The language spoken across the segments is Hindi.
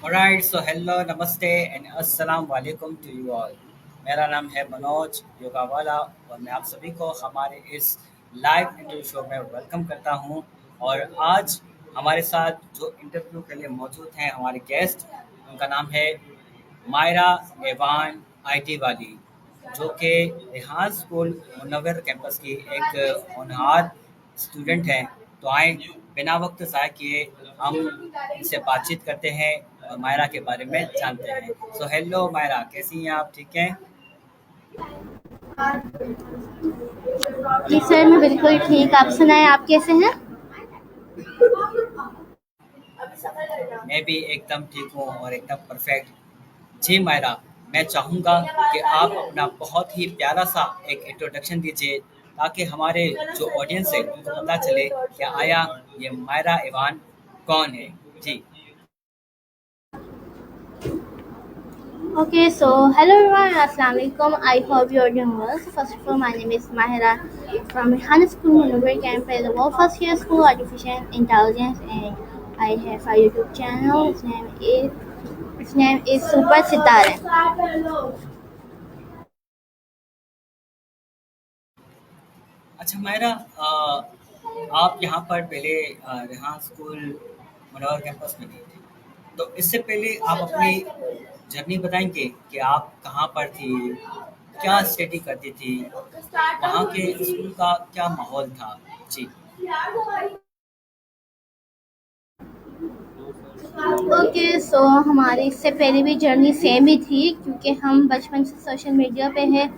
Alright, so hello, namaste and अस्सलाम वालेकुम to you all. मेरा नाम है मनोज योगा वाला और मैं आप सभी को हमारे इस लाइव इंटरव्यू शो में वेलकम करता हूं। और आज हमारे साथ जो इंटरव्यू के लिए मौजूद हैं हमारे गेस्ट, उनका नाम है मायरा एवान आईटी वाली, जो कि रिहान स्कूल मुनव्वर कैंपस की एक होनहार स्टूडेंट हैं। तो आए बिना वक्त ज़ाय किए हम इनसे बातचीत करते हैं और मायरा के बारे में जानते हैं। सो हेलो मायरा, कैसी हैं आप? ठीक हैं? जी सर, मैं बिल्कुल ठीक। आप सुनाएं, आप कैसे हैं? मैं भी एकदम ठीक हूँ और एकदम परफेक्ट। जी मायरा, मैं चाहूँगा कि आप अपना बहुत ही प्यारा सा एक इंट्रोडक्शन दीजिए, ताकि हमारे जो ऑडियंस है उनको पता चले कि आया ये मायरा इवान कौन है। जी। Okay, so hello everyone, Assalamu alaikum. I hope you are doing well. So first of all, my name is Mahira from Rehan School, Munawar Campus, the world first year school artificial intelligence, and I have a YouTube channel. Its name is Super Sitare. अच्छा मायरा, आप यहाँ पर पहले रेहान स्कूल मनोहर कैंपस में गई थी, तो इससे पहले आप अपनी जर्नी बताएंगे कि आप कहाँ पर थी, क्या स्टडी करती थी, वहाँ के स्कूल का क्या माहौल था? जी। ओके, सो हमारी इससे पहले भी जर्नी सेम ही थी, क्योंकि हम बचपन से सोशल मीडिया पे हैं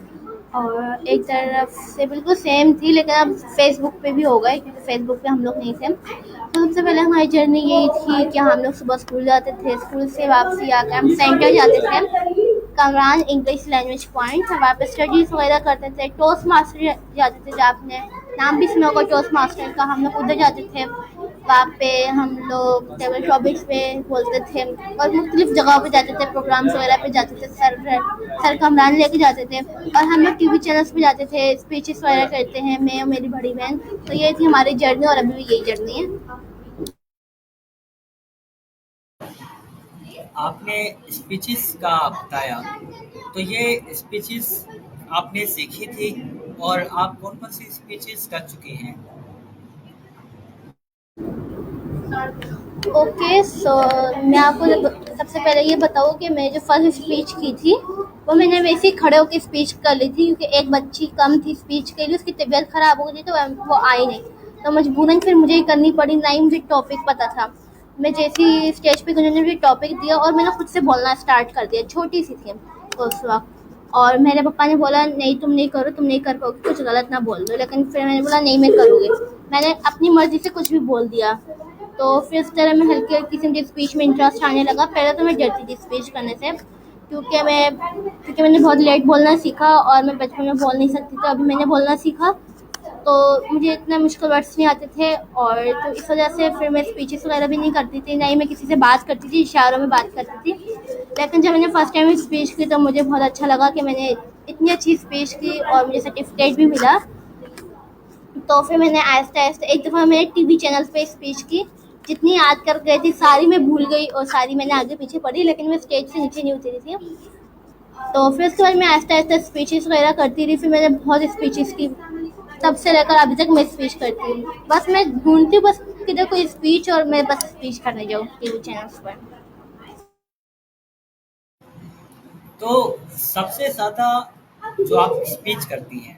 और एक तरफ से बिल्कुल सेम थी, लेकिन अब फेसबुक पे भी हो गए, क्योंकि फेसबुक पे हम लोग नहीं थे। तो सबसे पहले हमारी जर्नी यही थी कि हम लोग सुबह स्कूल जाते थे, स्कूल से वापसी आकर हम सेंटर जाते थे, कमरान इंग्लिश लैंग्वेज पॉइंट। वहाँ पे स्टडीज़ वगैरह करते थे। टोस्ट मास्टर जाते थे, जो आपने नाम भी सुना होगा टोस्ट मास्टर का, हम लोग उधर जाते थे। वहाँ पे हम लोग टेबल टॉपिक्स पे बोलते थे और मुख्तलिफ जगहों पे जाते थे, प्रोग्राम्स वगैरह पे जाते थे। सर कमरान लेके जाते थे और हम लोग टीवी चैनल्स पे जाते थे, स्पीचेस वगैरह करते हैं, मैं और मेरी बड़ी बहन। तो ये थी हमारी जर्नी और अभी भी यही जर्नी है। आपने स्पीचेस का बताया, तो ये स्पीचेस आपने सीखी थी और आप कौन कौन सी स्पीचेस कर चुकी हैं? ओके, सो मैं आपको सबसे पहले ये बताऊँ कि मैं जो फर्स्ट स्पीच की थी वो मैंने वैसे ही खड़े होकर स्पीच कर ली थी, क्योंकि एक बच्ची कम थी स्पीच के लिए, उसकी तबीयत ख़राब हो गई थी, तो वो आई नहीं। तो मजबूरन फिर मुझे ही करनी पड़ी, ना ही मुझे टॉपिक पता था। मैं जैसे ही स्टेज पे गई, उन्होंने मुझे टॉपिक दिया और मैंने खुद से बोलना स्टार्ट कर दिया। छोटी सी थी उस वक्त, और मेरे पापा ने बोला नहीं तुम नहीं करो, तुम नहीं कर पाओगे, कुछ गलत ना बोल दो। लेकिन फिर मैंने बोला नहीं, मैं करूँगी। मैंने अपनी मर्ज़ी से कुछ भी बोल दिया। तो फिर इस तरह मैं हल्की-हल्की सी मुझे स्पीच में इंटरेस्ट आने लगा। पहले तो मैं डरती थी स्पीच करने से, क्योंकि मैंने बहुत लेट बोलना सीखा और मैं बचपन में बोल नहीं सकती, तो अभी मैंने बोलना सीखा। तो मुझे इतने मुश्किल वर्ड्स नहीं आते थे, और तो इस वजह से फिर मैं स्पीचेस वगैरह भी नहीं करती थी, ना ही मैं किसी से बात करती थी, इशारों में बात करती थी। लेकिन जब मैंने फर्स्ट टाइम स्पीच की तो मुझे बहुत अच्छा लगा कि मैंने इतनी अच्छी स्पीच की और मुझे सर्टिफिकेट भी मिला। तो फिर मैंने आहिस्ता-आहिस्ता एक दफ़ा मैंने टीवी चैनल्स पे स्पीच की, जितनी याद कर गई थी सारी मैं भूल गई और सारी मैंने आगे-पीछे पढ़ी, लेकिन मैं स्टेज से नीचे नहीं उतरी थी। तो फिर उसके बाद मैं आहिस्ता-आहिस्ता स्पीचेस वगैरह करती रही, फिर मैंने बहुत स्पीचेस की। तब से लेकर अभी तक मैं स्पीच करती हूँ। बस मैं ढूँढती हूँ बस किधर कोई स्पीच और मैं बस स्पीच करने जाऊँ टीवी चैनल्स पर। तो सबसे ज़्यादा जो आप स्पीच करती हैं,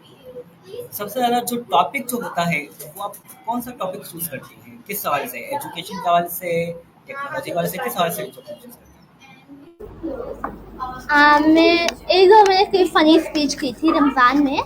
सबसे ज़्यादा जो टॉपिक जो होता है, वो आप कौन सा टॉपिक चूज़ करती हैं? किस हवाले से? एजुकेशन के हवाले से, टेक्नोलॉजी के हवाले से, किस हवाले से टॉपिक चूज़ करती मैं एक दो मैंने सिर्फ फ़नी स्पीच की थी रमज़ान में।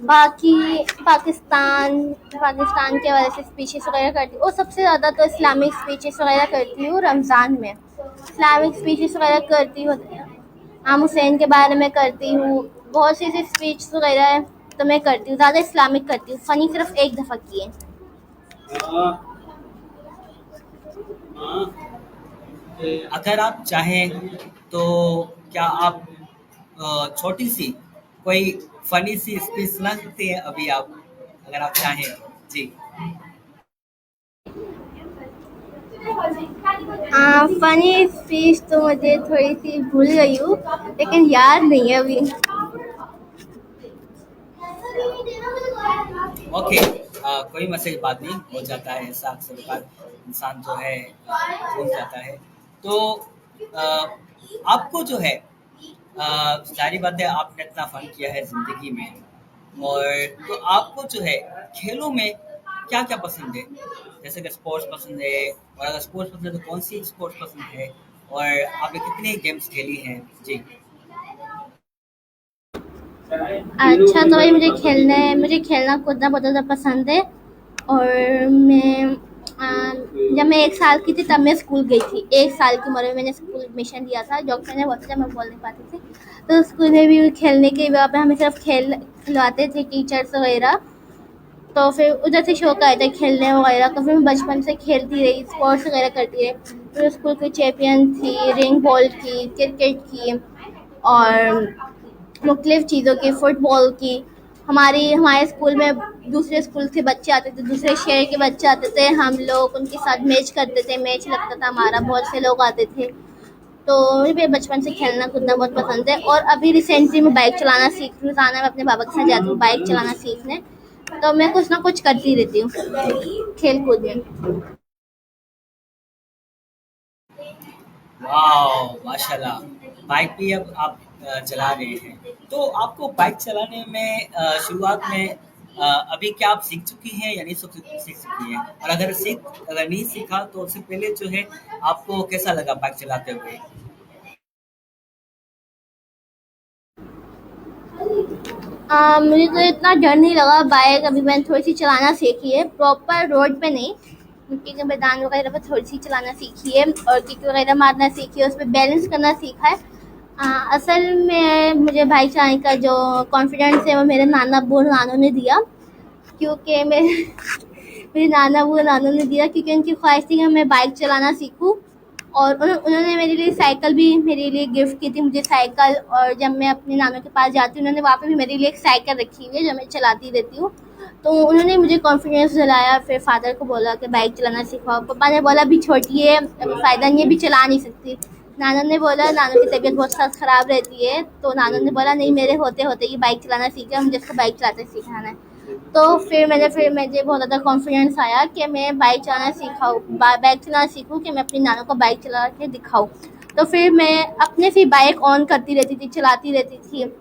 बाकी पाकिस्तान पाकिस्तान के हवाले से स्पीचेस वगैरह करती हूँ, और सबसे ज़्यादा तो इस्लामिक स्पीचेस वगैरह करती हूँ रमज़ान में। इस्लामिक स्पीचेस वगैरह करती हूँ, इमाम हुसैन के बारे में करती हूँ, बहुत सी ऐसी स्पीच वगैरह है तो मैं करती हूँ। ज़्यादा इस्लामिक करती हूँ, फ़नी सिर्फ एक दफ़ा की है। हैं? अगर आप चाहें, तो क्या आप छोटी सी कोई फनी सी स्पीच सुना सकती हैं अभी आप, अगर आप चाहें तो? जी। फनी स्पीच तो मुझे थोड़ी सी भूल गई हूँ, लेकिन याद नहीं है अभी। ओके, कोई मसले बात नहीं, हो जाता है ऐसा अक्सर बार, इंसान जो है भूल जाता है। तो अ, आपको जो है सारी बातें आपने इतना फन किया है ज़िंदगी में, और तो आपको जो है खेलों में क्या-क्या पसंद है? जैसे कि स्पोर्ट्स पसंद है, और अगर स्पोर्ट्स पसंद है तो कौन-सी स्पोर्ट्स पसंद है? और आपने कितनी गेम्स खेली हैं? जी। अच्छा, तो भाई मुझे खेलना कूदना बहुत ज़्यादा पसंद है। और जब मैं 1 साल की थी तब मैं स्कूल गई थी। 1 साल की उम्र में मैंने स्कूल एडमिशन लिया था, डॉक्टर ने बोला था, जब मैं बोल नहीं पाती थी। तो स्कूल में भी खेलने के वहाँ पे हमें सिर्फ खिलवाते थे टीचर्स वगैरह। तो फिर उधर से शौक आया था खेलने वगैरह, तो फिर मैं बचपन से खेलती रही, स्पोर्ट्स वगैरह करती रही। फिर स्कूल की चैंपियन थी, रिंग बॉल की, क्रिकेट की, और मुख्तलिफ चीज़ों की, फुटबॉल की। हमारे स्कूल में दूसरे स्कूल से बच्चे आते थे, दूसरे शहर के बच्चे आते थे, हम लोग उनके साथ मैच करते थे, मैच लगता था हमारा, बहुत से लोग आते थे। तो मुझे बचपन से खेलना कूदना बहुत पसंद है। और अभी रिसेंटली मैं बाइक चलाना सीख रही हूँ, रोजाना मैं अपने पापा के साथ जाती हूँ बाइक चलाना सीखने। तो मैं कुछ ना कुछ करती रहती हूँ खेल कूद में। वाओ! माशाल्लाह! बाइक भी अब आप चला रहे हैं। तो आपको बाइक चलाने में शुरुआत में अभी क्या आप सीख चुकी हैं या नहीं सीख चुकी हैं? और अगर नहीं सीखा तो उससे पहले जो है आपको कैसा लगा बाइक चलाते हुए? मुझे तो इतना डर नहीं लगा। बाइक अभी मैंने थोड़ी सी चलाना सीखी है, प्रॉपर रोड पे नहीं, क्योंकि के मैदान वगैरह पे थोड़ी सी चलाना सीखी है, और किक वगैरह मारना सीखी है, उस पर बैलेंस करना सीखा है। असल में मुझे बाइक चलाने का जो कॉन्फिडेंस है वो मेरे नाना अब्बू और नानू ने दिया। क्योंकि मेरे नाना अब्बू और नानू ने दिया, क्योंकि उनकी ख्वाहिश थी कि मैं बाइक चलाना सीखूं। और उन्होंने मेरे लिए साइकिल भी मेरे लिए गिफ्ट की थी, मुझे साइकिल। और जब मैं अपने नानू के पास जाती हूँ, उन्होंने वहाँ पे भी मेरे लिए एक साइकिल रखी हुई है जो मैं चलाती रहती हूँ। तो उन्होंने मुझे कॉन्फिडेंस दिलाया। फिर फादर को बोला कि बाइक चलाना सिखाओ। पापा ने बोला अभी छोटी है, अभी फ़ायदा नहीं है, अभी चला नहीं सकती। नानू ने बोला, नानू की तबीयत बहुत ज़्यादा ख़राब रहती है, तो नानू ने बोला नहीं, मेरे होते होते ये बाइक चलाना सीख गया, मुझे इसको बाइक चलाते सिखाना है। तो फिर मुझे बहुत ज़्यादा कॉन्फिडेंस आया कि मैं बाइक चलाना बाइक चलाना सीखूँ, कि मैं अपनी नानू को बाइक चला के दिखाऊँ। तो फिर मैं अपने से बाइक ऑन करती रहती थी, चलाती रहती थी,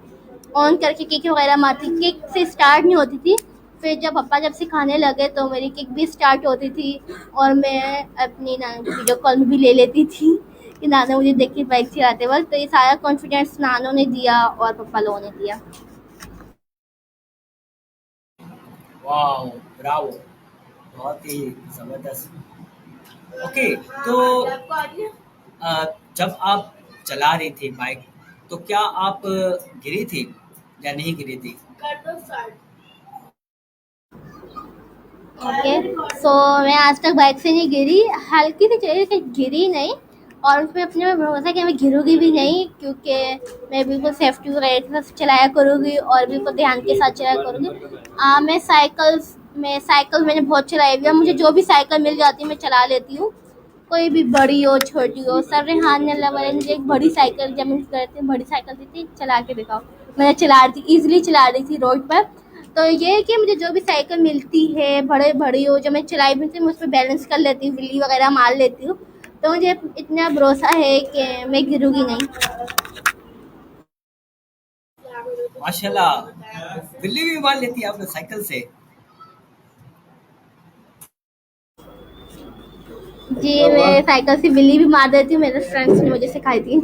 ऑन करके किक वगैरह मारती, किक से स्टार्ट नहीं होती थी। फिर जब पापा सिखाने लगे तो मेरी किक भी स्टार्ट होती थी, और मैं अपनी नानू को वीडियो कॉल में भी ले लेती थी कि नानू मुझे देख के बाइक चलाते वक्त। तो ये सारा कॉन्फिडेंस नानू ने दिया और पापा लोगों ने दिया। वाओ! ब्रावो! बहुत ही ज़बरदस्त। ओके, तो जब आप चला रही थी बाइक, तो क्या आप गिरी थी या नहीं गिरी थी? ओके, सो मैं आज तक बाइक से नहीं गिरी, हल्की सी चली लेकिन गिरी नहीं। और उसमें अपने में भरोसा है कि मैं गिरूंगी भी नहीं, क्योंकि मैं बिल्कुल सेफ्टी वगैरह के साथ चलाया करूँगी और बिल्कुल ध्यान के साथ चलाया करूँगी। मैं साइकिल मैंने बहुत चलाई हुई है, मुझे जो भी साइकिल मिल जाती है मैं चला लेती हूँ। कोई भी बड़ी हो छोटी हो, सर रेहान ने वाले ने मुझे एक बड़ी साइकिल, जब मैं करती हूँ बड़ी साइकिल दी थी, चला के दिखाओ। मैंने चला रही थी, ईजिली चला रही थी रोड पर। तो ये है कि मुझे जो भी साइकिल मिलती है, बड़े बड़ी हो, जो मैं चलाई भी थी, मैं उस पर बैलेंस कर लेती हूँ, व्हीली वगैरह मार लेती हूँ। तो मुझे इतना भरोसा है कि मैं गिरूँगी नहीं। माशाल्लाह! बिल्ली भी मार लेती है आपने साइकिल से। जी, मैं साइकिल से व्हीली भी मार देती हूँ, मेरे फ्रेंड्स ने मुझे सिखाई थी।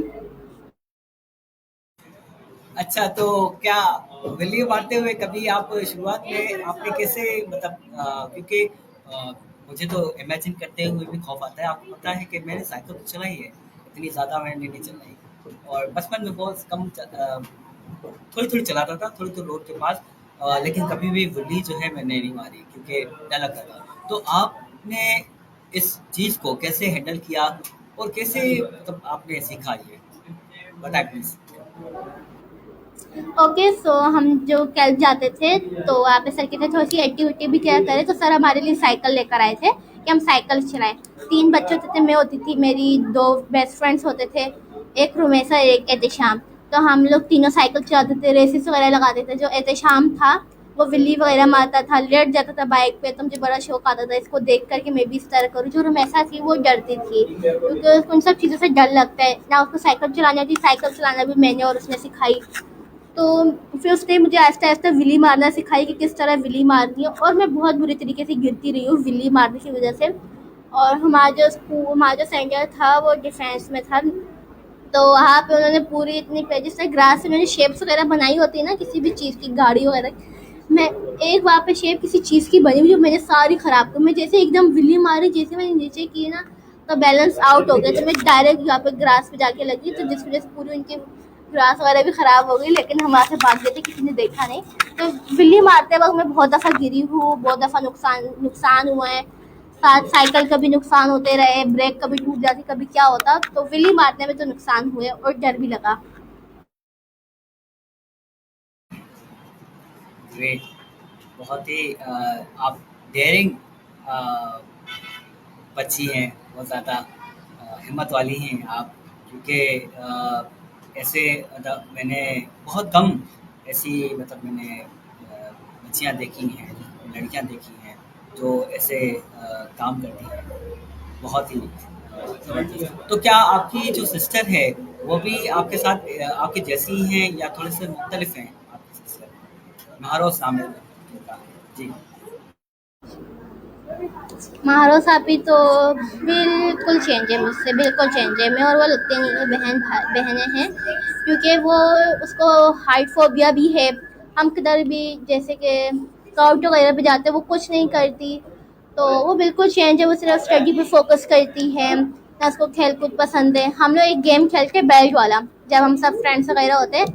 अच्छा, तो क्या बिल्ली मारते हुए कभी आप शुरुआत में आपने कैसे, मतलब क्योंकि मुझे तो इमेजिन करते हुए भी खौफ आता है। आपको पता है कि मैंने साइकिल तो चलाई है, इतनी ज़्यादा मैंने नहीं चलाई, और बचपन में बहुत कम थोड़ी-थोड़ी चलाता था, थोड़ी-थोड़ी रोड के पास, लेकिन कभी भी बिल्ली जो है मैंने नहीं मारी क्योंकि डर लगता था। तो आपने इस चीज़ को कैसे हैंडल किया और कैसे, मतलब आपने सीखा ये? बताएँ प्लीज़। ओके, सो हम जो कल जाते थे, तो वहाँ पे सर कहते थोड़ी सी एक्टिविटी भी किया करें, तो सर हमारे लिए साइकिल लेकर आए थे। कि हम साइकिल चलाएं। 3 बच्चे होते थे, मैं होती थी, मेरी 2 बेस्ट फ्रेंड्स होते थे, एक रुमेसा, एक एहतेशाम। तो हम लोग तीनों साइकिल चलाते थे, रेसेस वगैरह लगाते थे। जो एहतेशाम था वो विल्ली वगैरह मारता था, लेट जाता था बाइक पे, तो मुझे बड़ा शौक आता था इसको देख कर कि मैं भी इस तरह करूँ। जो रुमैसा थी वो डरती थी क्योंकि उसको उन सब चीज़ों से डर लगता है ना। उसको साइकिल चलानी आती, साइकिल चलाना भी मैंने और उसने सिखाई। तो फिर उसने मुझे आहिस्ता आहिस्ता विली मारना सिखाई कि किस तरह विली मारनी है, और मैं बहुत बुरी तरीके से गिरती रही हूँ विली मारने की वजह से। और हमारा जो सेंटर था वो डिफेंस में था, तो वहाँ पे उन्होंने पूरी इतनी जिस तरह ग्रास से मैंने शेप्स वगैरह बनाई होती है ना किसी भी चीज़ की, गाड़ी वगैरह, मैं एक वहाँ पे शेप किसी चीज़ की बनी हुई जो मैंने सारी ख़राब कर। मैं जैसे एकदम विली मारी, जैसे मैंने नीचे की ना, तो बैलेंस आउट हो गया, तो मैं डायरेक्ट यहाँ पे ग्रास पे जाके लगी, तो जिस वजह से पूरी उनकी ग्रास वगैरह भी ख़राब हो गई, लेकिन हम वहाँ से भाग गए थे, किसी ने देखा नहीं। तो बिल्ली मारते वक्त मैं बहुत दफ़ा गिरी हूँ, बहुत दफ़ा नुकसान हुआ है, साथ साइकिल का भी नुकसान होते रहे, ब्रेक कभी टूट जाती, कभी क्या होता, तो बिल्ली मारने में तो नुकसान हुए और डर भी लगा। ग्रेट। बहुत ही आप डेयरिंग बच्ची हैं, बहुत ज़्यादा हिम्मत वाली हैं आप, क्योंकि ऐसे मतलब मैंने बहुत कम ऐसी मतलब मैंने बच्चियाँ देखी हैं, लड़कियाँ देखी हैं जो ऐसे काम करती हैं। बहुत ही ज़बरदस्त। तो क्या आपकी जो सिस्टर है वो भी आपके साथ आपकी जैसी ही हैं या थोड़े से मुख्तलिफ हैं आपकी सिस्टर? महारों नाम है उनका। जी। मारो सापी तो बिल्कुल चेंज है मुझसे, बिल्कुल चेंज है। मैं और वो लगते नहीं है, बहनें हैं, क्योंकि वो, उसको हाइट फोबिया भी है। हम किधर भी जैसे कि स्काउट वगैरह पे जाते हैं, वो कुछ नहीं करती। तो वो बिल्कुल चेंज है, वो सिर्फ स्टडी पे फोकस करती है, ना उसको खेल कूद पसंद है। हम लोग एक गेम खेलते हैं बेल्ट वाला, जब हम सब फ्रेंड्स वगैरह होते हैं,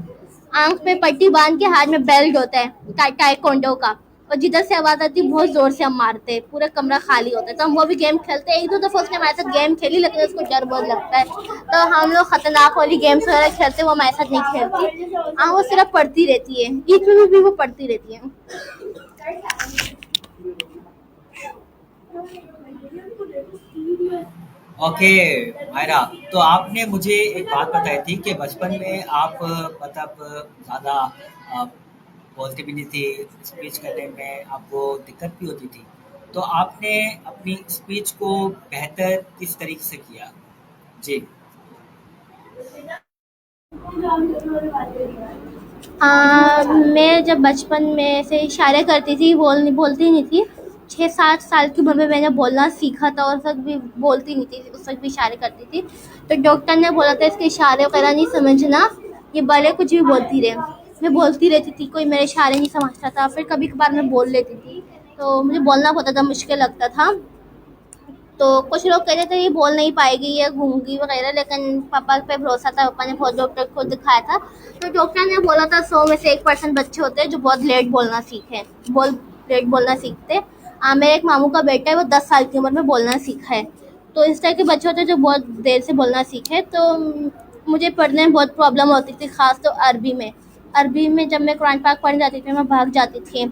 आंख पे पट्टी बांध के हाथ में बेल्ट होता है, टाइकोंडो का, और जिधर से आवाज आती है बहुत जोर से हम मारते हैं, पूरा कमरा खाली होता है। तो हम वो भी गेम खेलते हैं। एक दो दफा उसने हमारे साथ गेम खेली, लेकिन उसको डर बहुत लगता है, तो हम लोग खतरनाक वाली गेम्स वगैरह खेलते हैं, वो हमारे साथ नहीं खेलती। हाँ, वो सिर्फ पढ़ती रहती है, ईद में भी वो पढ़ती रहती है। ओके मायरा, तो आपने मुझे एक बात बताई थी कि बचपन में आप मतलब ज़्यादा अ, बोलती भी नहीं थी, स्पीच करने में आपको दिक्कत भी होती थी। तो आपने अपनी स्पीच को बेहतर किस तरीके से किया? जी। मैं जब बचपन में ऐसे इशारे करती थी, बोलती नहीं थी। 6-7 साल की उम्र में मैंने बोलना सीखा था, और उस वक्त भी बोलती नहीं थी, उस वक्त भी इशारे करती थी। तो डॉक्टर ने बोला था इसके इशारे वगैरह नहीं समझना, ये भले कुछ भी बोलती रहे। मैं बोलती रहती थी, कोई मेरे इशारे नहीं समझता था, फिर कभी कभार मैं बोल लेती थी, तो मुझे बोलना बहुत ज़्यादा मुश्किल लगता था। तो कुछ लोग कहते थे ये बोल नहीं पाएगी, ये गूंगी वगैरह, लेकिन पापा पे भरोसा था, पापा ने बहुत डॉक्टर को दिखाया था। तो डॉक्टर ने बोला था 100 में से 1% बच्चे होते हैं जो बहुत लेट बोलना सीखते हैं। मेरे एक मामू का बेटा है, वो 10 साल की उम्र में बोलना सीखा है। तो इस तरह के बच्चे होते हैं जो बहुत देर से बोलना सीखे। तो मुझे पढ़ने में बहुत प्रॉब्लम होती थी, खास तो अरबी में जब मैं कुरान पाक पढ़ने जाती थी, मैं भाग जाती थी,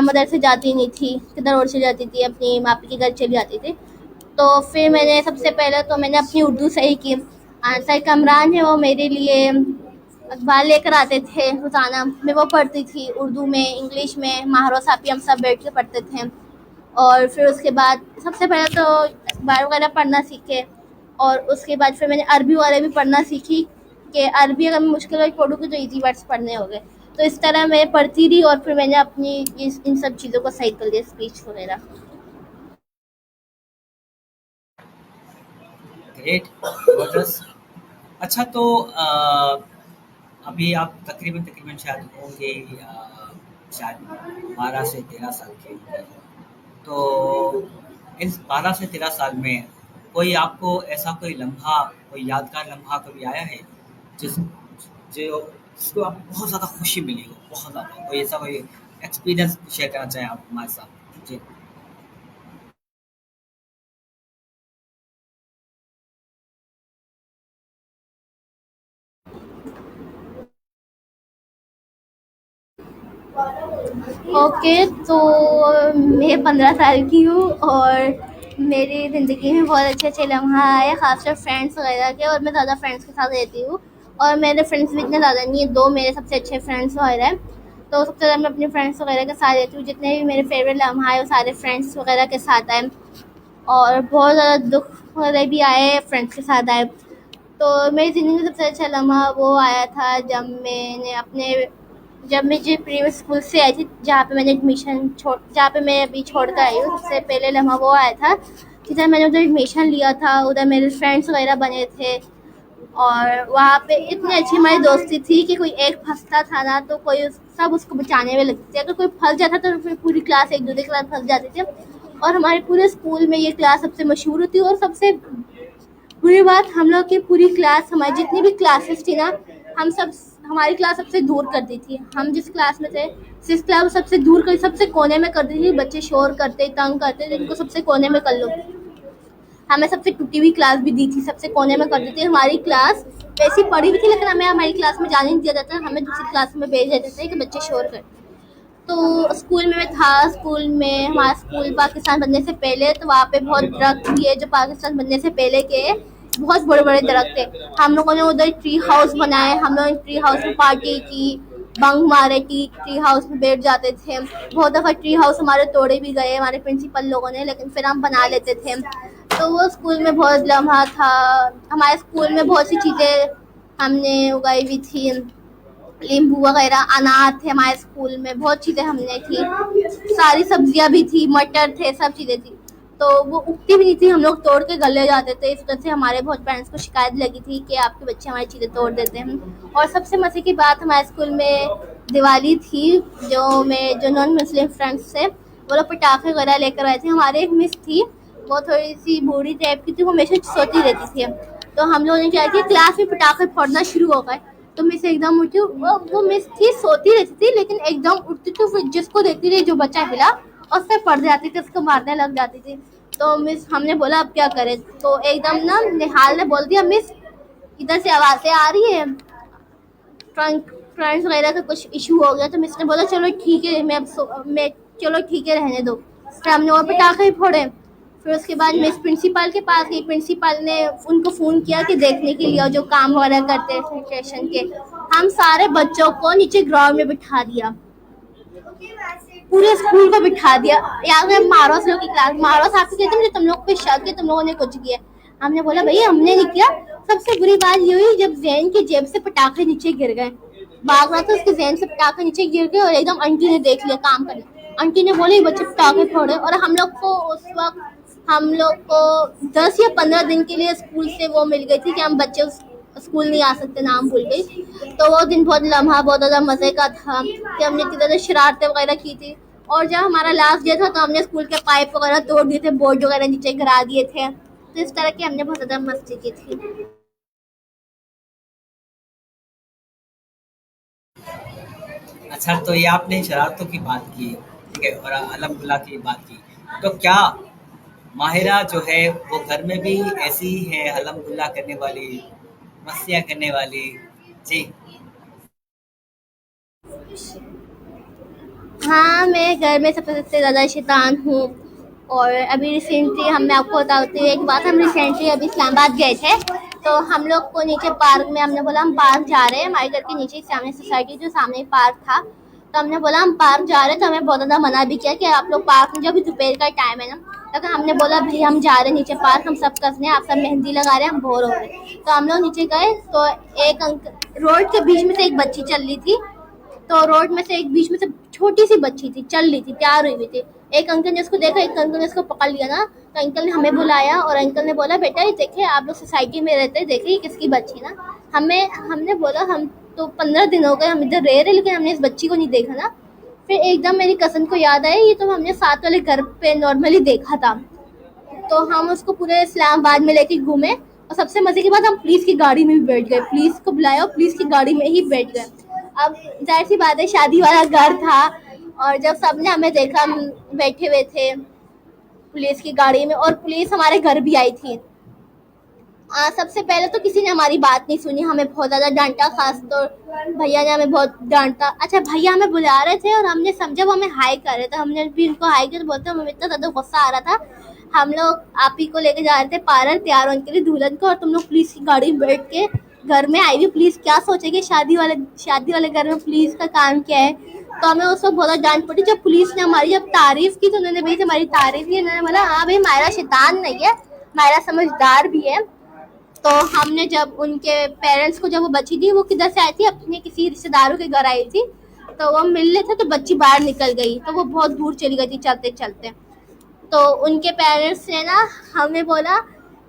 मदरसे जाती नहीं थी, किधर और से जाती थी, अपनी मापी के घर चली जाती थी। तो फिर मैंने सबसे पहले तो मैंने अपनी उर्दू सही की। सर कमरान है, वो मेरे लिए अखबार लेकर आते थे रोज़ाना, मैं वो पढ़ती थी, उर्दू में, इंग्लिश में, माहरो सापी हम सब बैठ के पढ़ते थे। और फिर उसके बाद सबसे पहले तो अखबार वगैरह पढ़ना सीखे, और उसके बाद फिर मैंने अरबी वगैरह भी पढ़ना सीखी, कि अरबी अगर मैं मुश्किल वर्ड पढ़ूँगी तो ईजी वर्ड्स पढ़ने हो गए। तो इस तरह मैं पढ़ती रही, और फिर मैंने अपनी इन सब चीज़ों को सही कर लिया, स्पीच वगैरह। ग्रेट, ज़बरदस्त। अच्छा, तो अभी आप तकरीबन तकरीबन शायद होंगे शायद 12 से 13 साल के होंगे। तो इन 12 से 13 साल में कोई आपको ऐसा कोई लम्हा, कोई यादगार लम्हा कभी आया है जिस जो जिसको आपको बहुत ज़्यादा खुशी मिली हो, बहुत ज़्यादा कोई ऐसा कोई एक्सपीरियंस शेयर करना चाहें आप हमारे साथ? जी। ओके, तो मैं 15 साल की हूँ, और मेरी ज़िंदगी में बहुत अच्छे-अच्छे लम्हा आए, ख़ासकर फ्रेंड्स वगैरह के, और मैं ज़्यादा फ्रेंड्स के साथ रहती हूँ और मेरे फ्रेंड्स भी इतने ज़्यादा नहीं है, 2 मेरे सबसे अच्छे फ्रेंड्स वगैरह हैं। तो सबसे ज़्यादा मैं अपने फ्रेंड्स वगैरह के साथ रहती हूँ, जितने भी मेरे फ़ेवरेट लम्हा आए वो सारे फ्रेंड्स वगैरह के साथ आए और बहुत ज़्यादा दुःख वगैरह भी आए, फ्रेंड्स के साथ आए। तो मेरी ज़िंदगी में सबसे अच्छा लम्हा वो आया था जब मैं जो प्रीवियस स्कूल से आई थी, जहाँ पे मैं अभी छोड़ कर आई हूँ, सबसे पहले लम्हा वो आया था जिधर मैंने उधर एडमिशन लिया था। उधर मेरे फ्रेंड्स वगैरह बने थे और वहाँ पे इतनी अच्छी हमारी दोस्ती थी कि कोई एक फंसता था ना तो सब उसको बचाने में लगते थे। अगर कोई फंस जाता तो फिर पूरी क्लास एक दूसरे के साथ फंस जाती थी और हमारे पूरे स्कूल में ये क्लास सबसे मशहूर होती और सबसे बुरी बात, हम लोग की पूरी क्लास, हमारी जितनी भी क्लासेस थी ना, हमारी क्लास सबसे दूर कर दी थी। हम जिस क्लास में थे, जिस क्लास सबसे दूर कर सबसे कोने में कर दी थी। बच्चे शोर करते, तंग करते, जिनको सबसे कोने में कर लो। हमें सबसे टूटी हुई क्लास भी दी थी, सबसे कोने में कर दी थी। हमारी क्लास वैसी पड़ी भी थी लेकिन हमें हमारी क्लास में जाने नहीं दिया जाता, हमें दूसरी क्लास में भेज देते थे कि बच्चे शोर कर। तो स्कूल में मैं था, स्कूल में हमारा स्कूल पाकिस्तान बनने से पहले, तो वहाँ पे बहुत दरख्त भी है जो पाकिस्तान बनने से पहले के बहुत बड़े बड़े दरख्त थे। हम लोगों ने उधर ट्री हाउस बनाए, हम लोगों ने ट्री हाउस में पार्टी की, बंक मारे, ट्री हाउस में बैठ जाते थे। बहुत दफ़ा ट्री हाउस हमारे तोड़े भी गए हमारे प्रिंसिपल लोगों ने, लेकिन फिर हम बना लेते थे। तो वो स्कूल में बहुत लम्हा था। हमारे स्कूल में बहुत सी चीज़ें हमने उगाई हुई थी, नींबू वगैरह, अनार थे हमारे स्कूल में, बहुत चीज़ें हमने की, सारी सब्जियां भी थी, मटर थे, सब चीज़ें थी। तो वो उगती भी नहीं थी, हम लोग तोड़ के गले जाते थे। इस वजह से हमारे बहुत पेरेंट्स को शिकायत लगी थी कि आपके बच्चे हमारी चीज़ें तोड़ देते हैं। और सबसे मज़े की बात, हमारे स्कूल में दिवाली थी, जो नॉन मुस्लिम फ्रेंड्स थे वो लोग पटाखे वगैरह लेकर आए थे। हमारे एक मिस थी, वो थोड़ी सी बूढ़ी टाइप की थी, वो हमेशा सोती रहती थी। तो हम लोगों ने क्या किया, क्लास में पटाखे फोड़ना शुरू हो गए। तो मिस एकदम उठी, वो मिस थी, सोती रहती थी लेकिन एकदम उठती थी, फिर जिसको देखती थी जो बच्चा हिला और फिर पड़ जाती थी, उसको मारने लग जाती थी। तो मिस, हमने बोला अब क्या करें, तो एकदम ना निहाल ने बोल दिया, मिस इधर से आवाज़ें आ रही है, फ्रेंड्स वगैरह का कुछ इशू हो गया। तो मिस ने बोला चलो ठीक है, मैं चलो ठीक है रहने दो। फिर हमने और पटाखे फोड़े। फिर उसके बाद मिस प्रिंसिपल के पास गई, प्रिंसिपल ने उनको फ़ोन किया कि देखने के लिए, और जो काम वगैरह करते हैं सेशन के, हम सारे बच्चों को नीचे ग्राउंड में बिठा दिया, पूरे स्कूल को बिठा दिया। यार मारोस लोग की क्लास, मारोस आपको कहते मुझे तुम लोग पे शक है, तुम लोगों ने कुछ किया। हमने बोला भैया हमने नहीं किया। सबसे बुरी बात ये हुई जब जैन की जेब से पटाखे नीचे गिर गए, भाग रहा था, उसके जैन से पटाखे नीचे गिर गए और एकदम आंटी ने देख लिया काम करने। आंटी ने बोले बच्चे पटाखे फोड़े, और हम लोग को उस वक्त, हम लोग को 10 या 15 दिन के लिए स्कूल से वो मिल गई थी कि हम बच्चे स्कूल नहीं आ सकते, नाम भूल गई। तो वो दिन बहुत लम्हा, बहुत ज़्यादा मज़े का था कि हमने इतनी ज़्यादा शरारतें वगैरह की थी। और जब हमारा लास्ट डे था तो हमने स्कूल के पाइप वगैरह तोड़ दिए थे, बोर्ड वगैरह नीचे गिरा दिए थे। तो इस तरह की हमने बहुत ज़्यादा मस्ती की थी। अच्छा, तो ये आपने शरारतों की बात की, ठीक है, और अलहमदुल्ला की बात की। तो क्या माहिरा जो है वो घर में भी ऐसी ही है, अलहमदुल्ला करने वाली, मस्तियाँ करने वाली? जी। हाँ, मैं घर में सबसे ज़्यादा शैतान हूँ। और अभी रिसेंटली मैं आपको बताती हूँ एक बात, हम रिसेंटली अभी इस्लामाबाद गए थे। तो हम लोग को नीचे पार्क में, हमने बोला हम पार्क जा रहे हैं, हमारे घर के नीचे सामने सोसाइटी जो सामने पार्क था। तो हमने बोला हम पार्क जा रहे हैं, तो हमें बहुत ज़्यादा मना भी किया कि आप लोग पार्क में, जो अभी दोपहर का टाइम है ना, लेकिन हमने बोला भाई हम जा रहे हैं नीचे पार्क, हम सब कसने, आप सब मेहंदी लगा रहे हैं, हम बोर हो रहे हैं। तो हम लोग नीचे गए तो एक रोड के बीच में से एक बच्ची चल रही थी। तो रोड में से एक बीच में से छोटी सी बच्ची थी, चल रही थी, तैयार हुई हुई थी। एक अंकल ने उसको देखा, एक अंकल ने उसको पकड़ लिया ना, तो अंकल ने हमें बुलाया और अंकल ने बोला बेटा ये देखिए आप लोग सोसाइटी में रहते हैं, देखिए किसकी बच्ची ना। हमने बोला हम तो 15 दिन हो गए हम इधर रह रहे, लेकिन हमने इस बच्ची को नहीं देखा ना। फिर एकदम मेरी कज़न को याद आया, ये तो हमने साथ वाले घर पे नॉर्मली देखा था। तो हम उसको पूरे इस्लामाबाद में लेके घूमे, और सबसे मज़े की बात, हम पुलिस की गाड़ी में भी बैठ गए, पुलिस को बुलाया और पुलिस की गाड़ी में ही बैठ गए। अब जाहिर सी बात है शादी वाला घर था, और जब सबने हमें देखा, हम बैठे हुए थे पुलिस की गाड़ी में, और पुलिस हमारे घर भी आई थी। सबसे पहले तो किसी ने हमारी बात नहीं सुनी, हमें बहुत ज़्यादा डांटा, खास तो भैया ने हमें बहुत डांटा। अच्छा, भैया हमें बुला रहे थे और हमने समझा वो हमें हाई कर रहे थे, हमने भी उनको हाई किया, तो बोलते हमें इतना ज़्यादा गुस्सा आ रहा था, हम लोग आप ही को लेके जा रहे थे पार्लर तैयार होने के लिए दुल्हन को, और तुम लोग पुलिस की गाड़ी में बैठ के घर में आई हुई। पुलिस क्या सोचेगी, शादी वाले घर में पुलिस का काम क्या है। तो हमें उसको बहुत डांट पड़ी। जब पुलिस ने हमारी जब तारीफ की तो उन्होंने भाई हमारी तारीफ की, उन्होंने बोला हाँ भाई मायरा शैतान नहीं है, मायरा समझदार भी है। तो हमने जब उनके पेरेंट्स को, जब वो बच्ची थी वो किधर से आई थी, अपने किसी रिश्तेदारों के घर आई थी, तो वो मिलने थे तो बच्ची बाहर निकल गई, तो वो बहुत दूर चली गई थी चलते चलते। तो उनके पेरेंट्स ने ना हमें बोला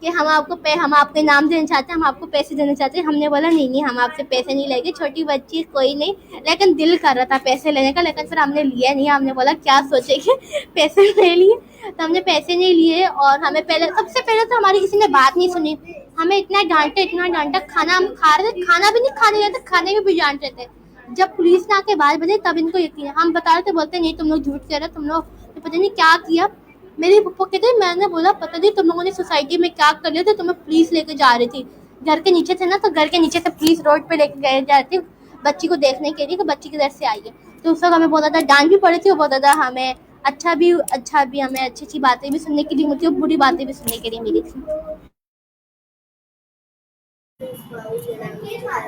कि हम आपके नाम देना चाहते हैं, हम आपको पैसे देना चाहते हैं। हमने बोला नहीं नहीं, हम आपसे पैसे नहीं लेंगे, छोटी बच्ची कोई नहीं। लेकिन दिल कर रहा था पैसे लेने का, लेकिन फिर हमने लिया नहीं। हमने बोला क्या सोचेंगे पैसे ले लिए, तो हमने पैसे नहीं लिए। और हमें सबसे पहले तो हमारी किसी ने बात नहीं सुनी। हमें इतना डांटा, खाना हम खा रहे थे, खाना भी नहीं खाने रहे थे, खाने में भी डांट रहे थे। जब पुलिस ने आके बात बताई तब इनको यकीन है। हम बता रहे थे, बोलते नहीं तुम लोग झूठ कह रहे हो, तुम लोग तो पता नहीं क्या किया। मेरे पप्पा कहते, मैंने बोला पता नहीं तुम लोगों ने सोसाइटी में क्या कर लिया था, तुम्हें पुलिस लेके जा रही थी। घर के नीचे थे ना, तो घर के नीचे से पुलिस रोड पे लेके गए जा रही थी बच्ची को देखने के लिए कि बच्ची किधर से आई है। तो उस वक्त हमें बहुत ज़्यादा डांट भी पड़ी थी, और बहुत ज़्यादा हमें अच्छा भी हमें अच्छी अच्छी बातें भी सुनने के लिए मिली थी, और बुरी बातें भी सुनने के लिए मिली थी।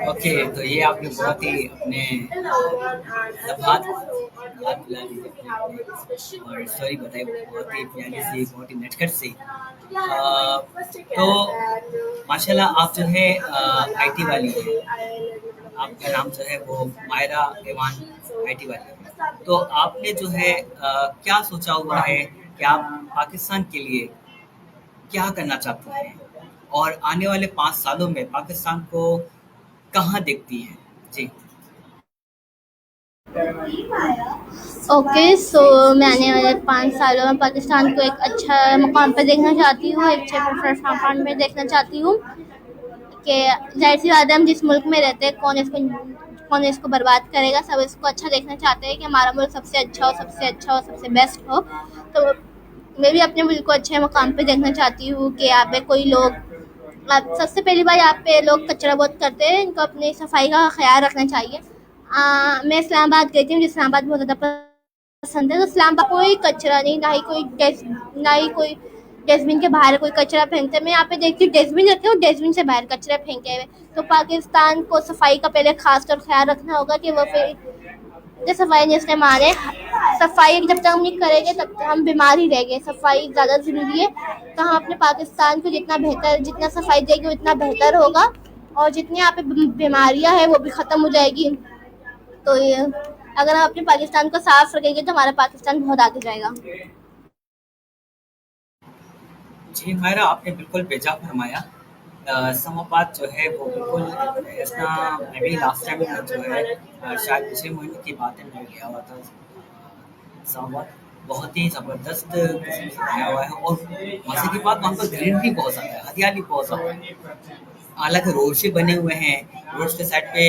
ओके, तो ये आपने बहुत ही अपने मतलब हाथ मिला दी और स्टोरी बताई, बहुत ही प्यारी सी, बहुत ही नटखट सी। तो माशाल्लाह आप जो है आईटी वाली है, आपका नाम जो है वो मायरा ईमान आईटी वाली है। तो आपने जो है क्या सोचा हुआ है कि आप पाकिस्तान के लिए क्या करना चाहती हैं और आने वाले 5 सालों में पाकिस्तान को कहाँ देखती हैं? जी। ओके, सो मैं आने वाले 5 सालों में पाकिस्तान को एक अच्छा मुकाम पर देखना चाहती हूँ, एक अच्छे प्लेटफॉर्म में देखना चाहती हूँ। कि जाहिर सी बात है, हम जिस मुल्क में रहते हैं कौन इसको बर्बाद करेगा। सब इसको अच्छा देखना चाहते हैं कि हमारा मुल्क सबसे अच्छा हो, सबसे अच्छा हो, सबसे बेस्ट हो। तो मैं भी अपने मुल्क को अच्छे मुकाम पे देखना चाहती हूँ कि यहाँ पे कोई लोग, अब सबसे पहली बार यहाँ पे लोग कचरा बहुत करते हैं, इनको अपनी सफाई का ख्याल रखना चाहिए। मैं इस्लामाबाद गई थी, मुझे इस्लामाबाद बहुत ज़्यादा पसंद है। तो इस्लामाबाद कोई कचरा नहीं, ना ही कोई डस्टबिन के बाहर कोई कचरा फेंकते। मैं यहाँ पे देखती हूँ डस्टबिन रखे हो, डस्टबिन से बाहर कचरा फेंके हुए। तो पाकिस्तान को सफाई का पहले खासकर ख्याल रखना होगा कि वो फिर जो सफाई जिसने माने, सफाई जब तक हम नहीं करेंगे तब तक हम बीमार ही रहेंगे। सफाई ज़्यादा ज़रूरी है। तो हम अपने पाकिस्तान को जितना सफाई देंगे उतना बेहतर होगा, और जितनी यहाँ पे बीमारियाँ हैं वो भी ख़त्म हो जाएगी। तो ये अगर हम अपने पाकिस्तान को साफ रखेंगे तो हमारा पाकिस्तान बहुत आगे जाएगा। जी मायरा, आपने बिल्कुल बेजा फरमाया। इस्लामाबाद जो है वो बिल्कुल इसका, मैं भी लास्ट टाइम जो है शायद पिछले महीने की बात है, मैं गया हुआ था इस्लामाबाद। बहुत ही ज़बरदस्त किस्म से बनाया हुआ है और मज़े की बात, वहाँ पर ग्रीनरी बहुत ज़्यादा है, हरियाली बहुत ज़्यादा है। हालांकि रोड से बने हुए हैं, रोड के साइड पे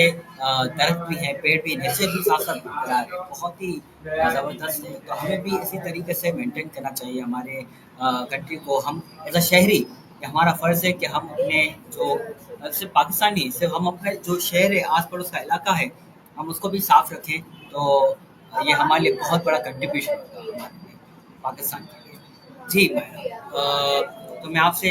दरख्त भी हैं, पेड़ भी, नेचर भी साथ साथ बरकरार है, बहुत ही ज़बरदस्त है। तो हमें भी इसी तरीके से मेंटेन करना चाहिए हमारे कंट्री को। हम एज अ शहरी, ये हमारा फ़र्ज़ है कि हम अपने जो सिर्फ पाकिस्तानी, सिर्फ हम अपने जो शहर है, आस पड़ोस का इलाका है, हम उसको भी साफ रखें। तो ये हमारे लिए बहुत बड़ा कंट्रीब्यूशन होगा हमारे लिए, पाकिस्तान के लिए। जी तो मैं आपसे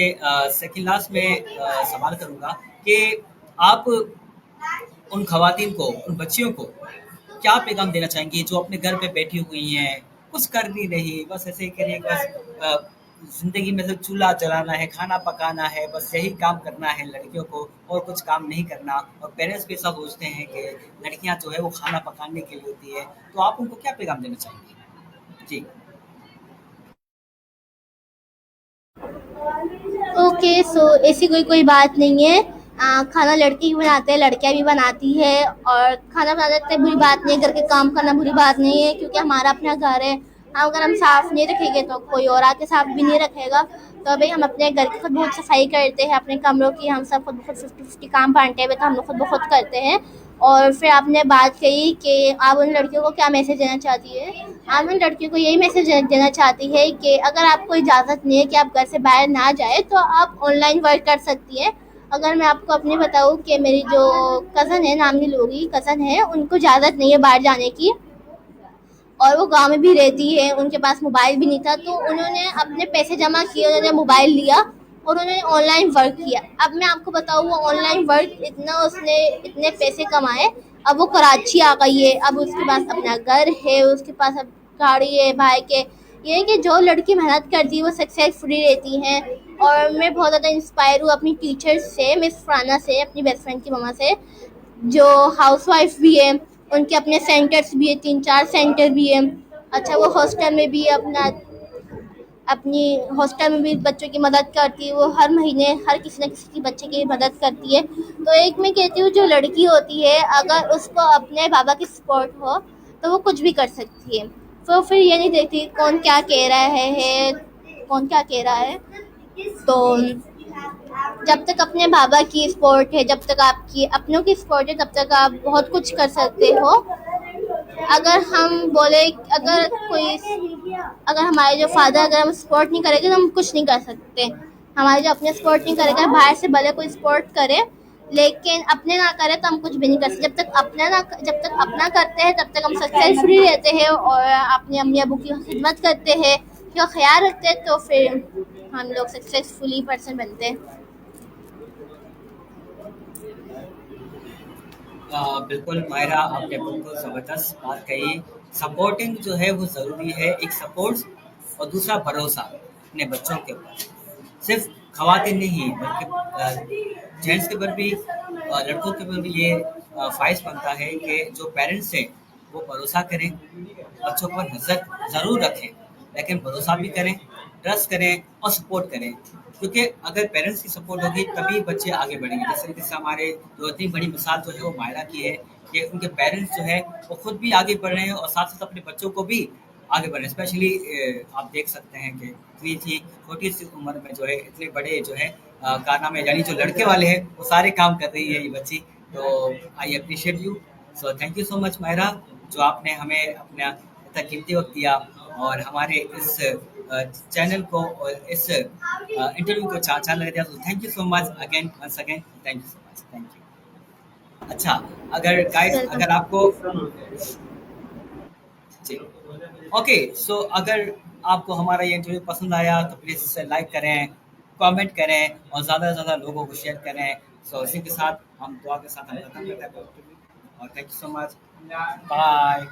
सेकंड लास्ट में सवाल करूँगा कि आप उन ख़वातीन को, उन बच्चियों को क्या पैगाम देना चाहेंगी जो अपने घर पे बैठी हुई हैं, कुछ कर नहीं रही, बस ऐसे ही करिए, बस ज़िंदगी में सिर्फ चूल्हा जलाना है, खाना पकाना है, बस यही काम करना है लड़कियों को, और कुछ काम नहीं करना। और पेरेंट्स भी ऐसा सोचते हैं कि लड़कियाँ जो है वो खाना पकाने के लिए होती है। तो आप उनको क्या पैगाम देना चाहेंगी? जी। ओके, सो ऐसी कोई कोई बात नहीं है। खाना लड़के ही बनाते हैं, लड़कियां भी बनाती है, और खाना बनाना इतनी बुरी बात नहीं है, घर के काम करना बुरी बात नहीं है, क्योंकि हमारा अपना घर है। अगर हम साफ नहीं रखेंगे तो कोई और आके साफ भी नहीं रखेगा। तो भाई हम अपने घर की खुद बहुत सफाई करते हैं, अपने कमरों की हम सब खुद ब खुद 50-50 काम बांटे हुए, तो हम लोग खुद ब खुद करते हैं। और फिर आपने बात कही कि आप उन लड़कियों को क्या मैसेज देना चाहती है। आप उन लड़कियों को यही मैसेज देना चाहती है कि अगर आपको इजाज़त नहीं है कि आप घर से बाहर ना जाए तो आप ऑनलाइन वर्क कर सकती हैं। अगर मैं आपको अपनी बताऊँ कि मेरी जो कज़न है, नाम नहीं लूँगी, कज़न है, उनको इजाज़त नहीं है बाहर जाने की, और वो गांव में भी रहती है, उनके पास मोबाइल भी नहीं था, तो उन्होंने अपने पैसे जमा किए, उन्होंने मोबाइल लिया और उन्होंने ऑनलाइन वर्क किया। अब मैं आपको बताऊँ, वो ऑनलाइन वर्क इतना उसने इतने पैसे कमाए। अब वो कराची आ गई है, अब उसके पास अपना घर है, उसके पास अब गाड़ी है भाई के। ये है कि जो लड़की मेहनत करती है वो सक्सेसफुली रहती हैं। और मैं बहुत ज़्यादा इंस्पायर हूँ अपनी टीचर्स से, मिस फराना से, अपनी बेस्ट फ्रेंड की मम्मा से, जो हाउसवाइफ भी है। उनके अपने सेंटर्स भी है, 3-4 सेंटर भी है। अच्छा, वो हॉस्टल में भी अपना अपनी हॉस्टल में भी बच्चों की मदद करती है। वो हर महीने हर किसी न किसी की बच्चे की मदद करती है। तो एक मैं कहती हूँ, जो लड़की होती है अगर उसको अपने बाबा की सपोर्ट हो तो वो कुछ भी कर सकती है। तो फिर ये नहीं देखती कौन क्या कह रहा है कौन क्या कह रहा है। तो जब तक अपने बाबा की सपोर्ट है, जब तक आपकी अपनों की सपोर्ट है, तब तक आप बहुत कुछ कर सकते हो। अगर हम बोले, अगर कोई अगर हमारे जो फादर अगर हम सपोर्ट नहीं करेंगे तो हम कुछ नहीं कर सकते। हमारे जो अपने सपोर्ट नहीं करेगा, बाहर से भले कोई सपोर्ट करे, लेकिन अपने ना करे तो हम कुछ भी नहीं कर सकते। जब तक अपना करते हैं तब तक हम सक्सेसफुली रहते हैं और अपने अम्मी अबू की खिदमत करते हैं, उनका ख्याल रखते हैं, तो फिर हम लोग सक्सेसफुली पर्सन बनते हैं। बिल्कुल मायरा, आपने बिल्कुल ज़बरदस्त बात कही। सपोर्टिंग जो है वो ज़रूरी है, एक सपोर्ट और दूसरा भरोसा अपने बच्चों के ऊपर। सिर्फ खवातीन नहीं बल्कि जेंट्स के ऊपर भी, लड़कों के ऊपर भी ये फ़ाइज़ बनता है कि जो पेरेंट्स हैं वो भरोसा करें, बच्चों पर नज़र ज़रूर रखें, लेकिन भरोसा भी करें, ट्रस्ट करें और सपोर्ट करें। क्योंकि अगर पेरेंट्स की सपोर्ट होगी तभी बच्चे आगे बढ़ेंगे। जैसे हमारे जो इतनी बड़ी मिसाल जो है वो मायरा की है कि उनके पेरेंट्स जो है वो खुद भी आगे बढ़ रहे हैं और साथ साथ अपने बच्चों को भी आगे बढ़ रहे हैं। स्पेशली आप देख सकते हैं कि इतनी थी छोटी सी उम्र में जो है इतने बड़े जो है कारनामे, यानी जो लड़के वाले हैं वो सारे काम कर रही है ये बच्ची। तो I appreciate you. So thank you so much Myra, जो आपने हमें अपना इतना कीमती वक्त दिया और हमारे इस चैनल को और इस इंटरव्यू को अच्छा लग दिया। तो thank you so much again, once again thank you so much, thank you. अच्छा, अगर गाइस वेलकम। अगर आपको जी, ओके, सो अगर आपको हमारा ये इंटरव्यू पसंद आया तो प्लीज़ इसे लाइक करें, कमेंट करें और ज़्यादा से ज़्यादा लोगों को शेयर करें। सो इसी के साथ हम दुआ के साथ हम खत्म करते हैं और thank you so much, bye.